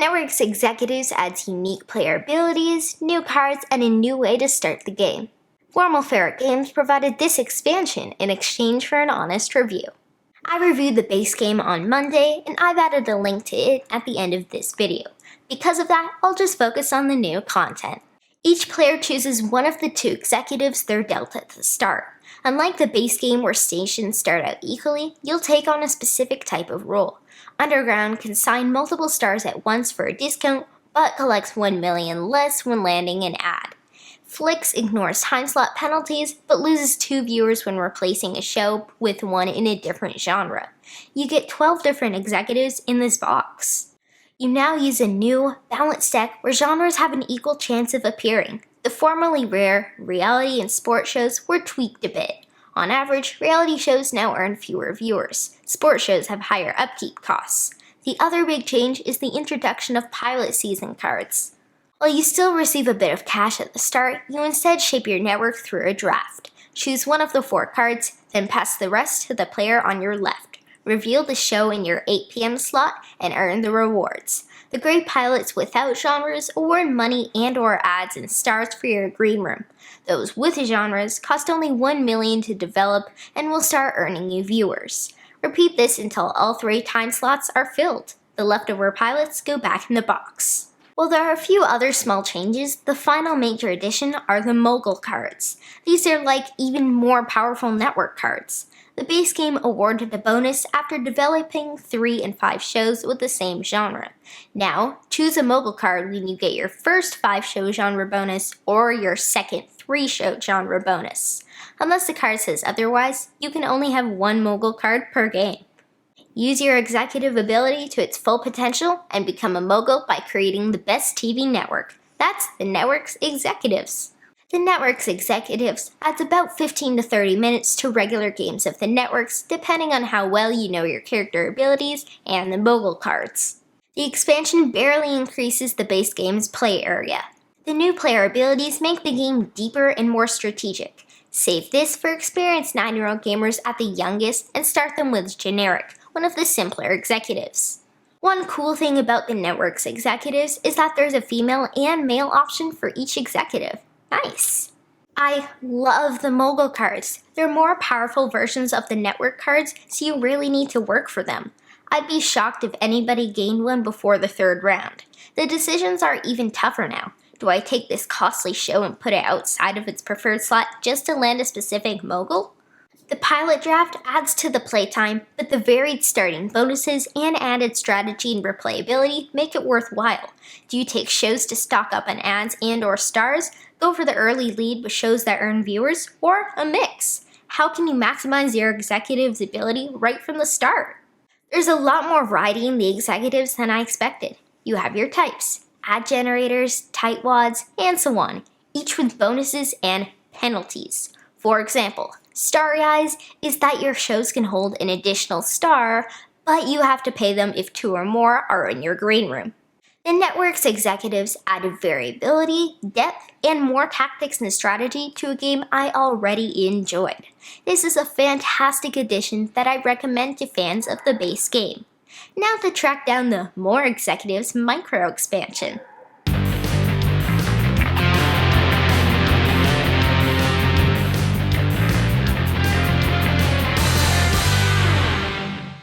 Network's executives adds unique player abilities, new cards, and a new way to start the game. Formal Ferret Games provided this expansion in exchange for an honest review. I reviewed the base game on Monday, and I've added a link to it at the end of this video. Because of that, I'll just focus on the new content. Each player chooses one of the two executives they're dealt at the start. Unlike the base game where stations start out equally, you'll take on a specific type of role. Underground can sign multiple stars at once for a discount, but collects 1 million less when landing an ad. Flix ignores time slot penalties, but loses 2 viewers when replacing a show with one in a different genre. You get 12 different executives in this box. You now use a new, balanced deck where genres have an equal chance of appearing. The formerly rare reality and sports shows were tweaked a bit. On average, reality shows now earn fewer viewers. Sports shows have higher upkeep costs. The other big change is the introduction of pilot season cards. While you still receive a bit of cash at the start, you instead shape your network through a draft. Choose one of the 4 cards, then pass the rest to the player on your left. Reveal the show in your 8 p.m. slot and earn the rewards. The gray pilots without genres award money and/or ads and stars for your green room. Those with genres cost only 1 million to develop and will start earning you viewers. Repeat this until all 3 time slots are filled. The leftover pilots go back in the box. While there are a few other small changes, the final major addition are the mogul cards. These are like even more powerful network cards. The base game awarded a bonus after developing 3 and 5 shows with the same genre. Now, choose a mogul card when you get your first 5-show genre bonus or your second 3-show genre bonus. Unless the card says otherwise, you can only have 1 mogul card per game. Use your executive ability to its full potential and become a mogul by creating the best TV network. That's the network's executives. The network's executives adds about 15 to 30 minutes to regular games of the networks, depending on how well you know your character abilities and the mogul cards. The expansion barely increases the base game's play area. The new player abilities make the game deeper and more strategic. Save this for experienced 9-year-old gamers at the youngest and start them with Generic, one of the simpler executives. One cool thing about the network's executives is that there's a female and male option for each executive. Nice! I love the mogul cards. They're more powerful versions of the network cards, so you really need to work for them. I'd be shocked if anybody gained one before the 3rd round. The decisions are even tougher now. Do I take this costly show and put it outside of its preferred slot just to land a specific mogul? The pilot draft adds to the playtime, but the varied starting bonuses and added strategy and replayability make it worthwhile. Do you take shows to stock up on ads and/or stars, go for the early lead with shows that earn viewers, or a mix? How can you maximize your executive's ability right from the start? There's a lot more variety in the executives than I expected. You have your types, ad generators, tightwads, and so on, each with bonuses and penalties. For example, Starry Eyes is that your shows can hold an additional star, but you have to pay them if 2 or more are in your green room. The network's executives added variability, depth, and more tactics and strategy to a game I already enjoyed. This is a fantastic addition that I recommend to fans of the base game. Now to track down the More Executives micro expansion.